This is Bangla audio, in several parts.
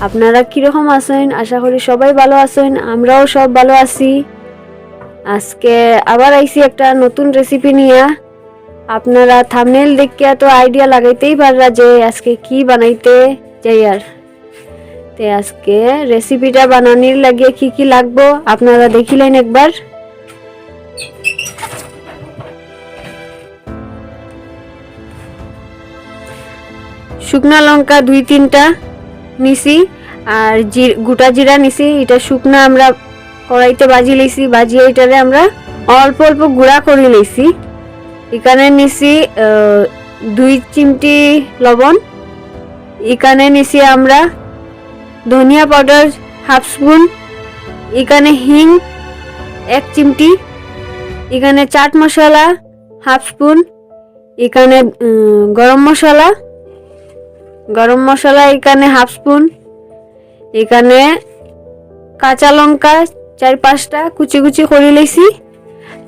আপনারা কিরকম আছেন? আশা করি সবাই ভালো আছেন, আমরাও সব ভালো আছি। আজকে আবার আইছি একটা নতুন রেসিপি নিয়ে। আপনারা থাম্বনেল দেখিয়া তো আইডিয়া লাগাইতেই পাররা যে আজকে কি বানাইতে যাই। আর তে আজকে রেসিপিটা বানানোর লাগিয়ে কি কি লাগবো আপনারা দেখিলেন একবার। শুকনা লঙ্কা 2-3টা নিছি, আর গোটা জিরা নিছি। এটা শুকনা আমরা কড়াইতে বাজি লইছি, বাজিয়ে এটারে আমরা অল্প অল্প গুঁড়া করে লইছি। এখানে নিছি 2 চিমটি লবণ। এখানে নিছি আমরা ধনিয়া পাউডার হাফ স্পুন। এখানে হিং 1 চিমটি। এখানে চাট মশলা হাফ স্পুন। এখানে গরম মশলা এখানে হাফ স্পুন। এখানে কাঁচা লঙ্কা 4-5টা কুচি কুচি করে লইছি।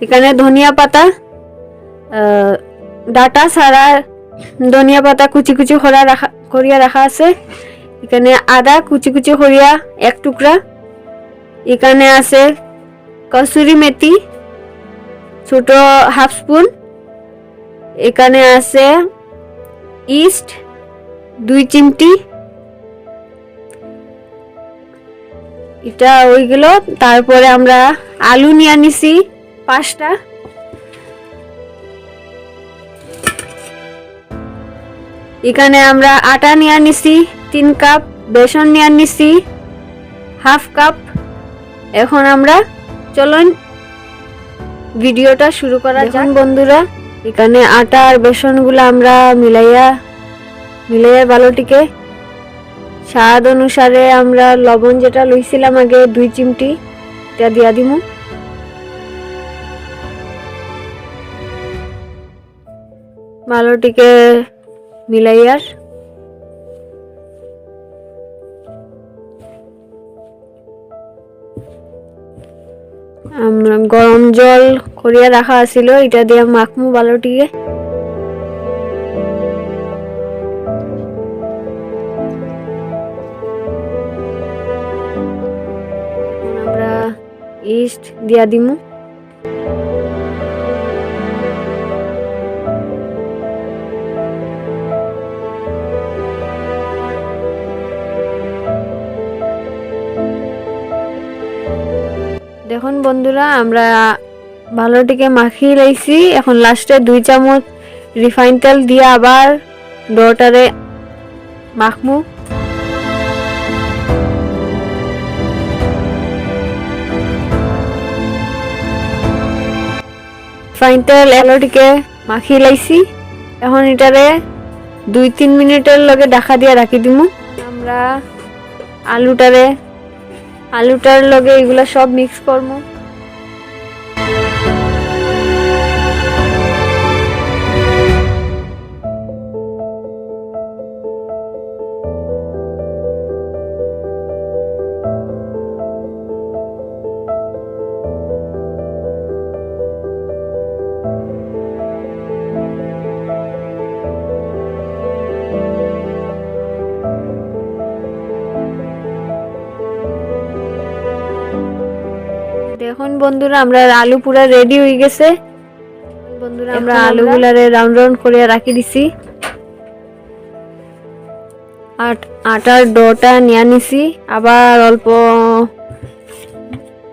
এখানে ধনিয়া পাতা ডাটা ছাড়া ধনিয়া পাতা কুচি কুচি করিয়া রাখা আছে। এখানে আদা কুচি কুচি করিয়া 1 টুকরা। এখানে আছে কসুরি মেথি ছোট হাফ স্পুন। এখানে আছে ইস্ট 2 চিমটি। এটা ওইগুলো। তারপরে আমরা আলু নিয়ে নিছি 5টা। এখানে আমরা আটা নিয়ে নিছি 3 কাপ, বেসন নিয়ে নিছি হাফ কাপ। এখন আমরা চলুন ভিডিওটা শুরু করা যাক বন্ধুরা। এখানে আটা আর বেসনগুলো আমরা মিলাইয়া ভালোটিকে স্বাদ অনুসারে আমরা লবণ যেটা লইছিলাম আগে 2 চিমটি এটা দিয়া দিমু। ভালোটিকে মিলাইয়ার আমরা গরম জল করিয়া রাখা আছিল, এটা দিয়ে মাখমু ভালোটিকে। আমরা ইস্ট দিয়া দিমু। দেখুন বন্ধুরা আমরা ভালোটিকে মাখিয়ে লাইছি। এখন লাস্টে 2 চামচ রিফাইন তেল দিয়ে আবার ডোটারে মাখমু। রিফাইন তেল ভালোটিকে মাখিয়ে লাইছি। এখন এটারে 2-3 মিনিটের লগে ঢাকা দিয়ে রাখি দিমু। আমরা আলুটার লগে এগুলা সব মিক্স করবো। দেখুন বন্ধুরা আমরা আলু পুরা রেডি হয়ে গেছে। বন্ধুরা আমরা আলুগুলারে রাউন্ড রাউন্ড করে রাখি দিছি। আর আটার ডোটা নিয়ে নিছি, আবার অল্প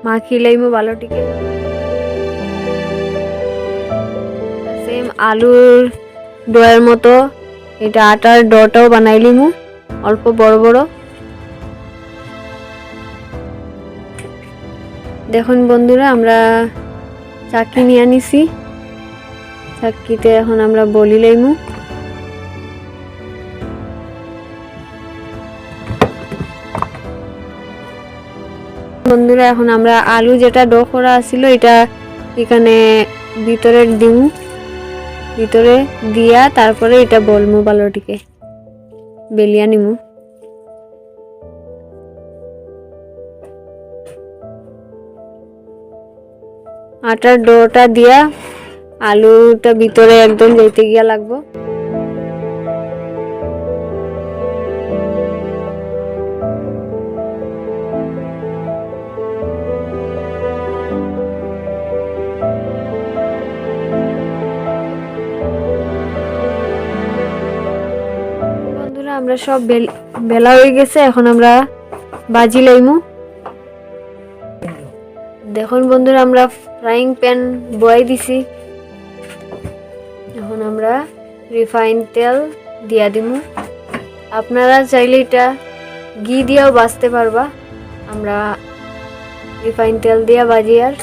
মাখি লাইমু ভালোটিকে। সেম আলুর ডোয়ের মতো এটা আটার ডোটাও বানাইলিমু অল্প বড় বড়। দেখুন বন্ধুরা আমরা চাকি নিয়ে নিছি, চাকিতে এখন আমরা বলি লাইমু। বন্ধুরা এখন আমরা আলু যেটা ডো করা ছিল এটা এখানে ভিতরে দিমু, ভিতরে দিয়া তারপরে এটা বলমু ভালোটিকে বেলিয়া নিমু। আটার ডোটা দিয়া আলুটা ভিতরে একদম যাইতে গিয়া লাগবো। সব বেলা হয়ে গেছে, এখন আমরা ভাজি লাইমু। দেখুন বন্ধুরা, আমরা ফ্রাইং প্যান বয়াই দিছি। এখন আমরা রিফাইন তেল দিয়া দিমু। আপনারা চাইলে এটা ঘি দিয়েও ভাজতে পারবা। আমরা রিফাইন তেল দিয়া ভাজি। আর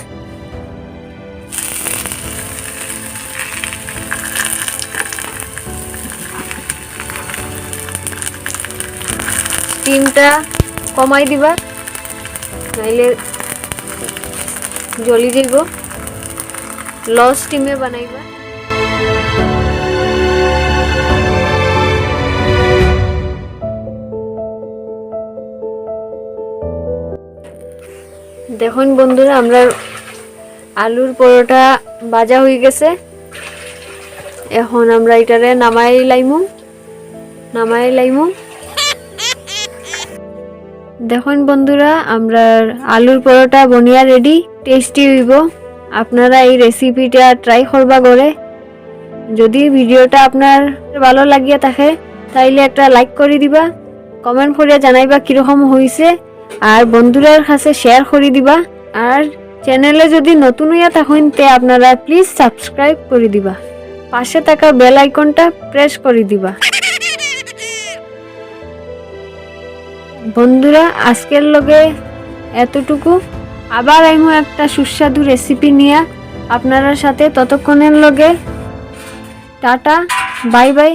স্টিমটা কমাই দিবা, নাইলে জ্বলি যাইব। লো স্টিমে বানাইবা। দেখুন বন্ধুরা, আমরা আলুর পরোটা ভাজা হয়ে গেছে। এখন আমরা এটারে নামাই লাইমু। দেখুন বন্ধুরা, আমরা আলুর পরোটা বনিয়া রেডি। টেস্টি হইব। আপনারা এই রেসিপিটা ট্রাই করবা করে। যদি ভিডিওটা আপনার ভালো লাগিয়া থাকে তাইলে একটা লাইক করে দিবা, কমেন্ট করে জানাইবা কিরকম হয়েছে, আর বন্ধুদের কাছে শেয়ার করে দিবা। আর চ্যানেলে যদি নতুন হইয়া থাকেন তে আপনারা প্লিজ সাবস্ক্রাইব করে দিবা, পাশে থাকা বেল আইকনটা প্রেস করে দিবা। বন্ধুরা, আজকের লগে এতটুকু। আবার আইমু একটা সুস্বাদু রেসিপি নিয়ে আপনার সাথে। ততক্ষণের লগে টাটা, বাই বাই।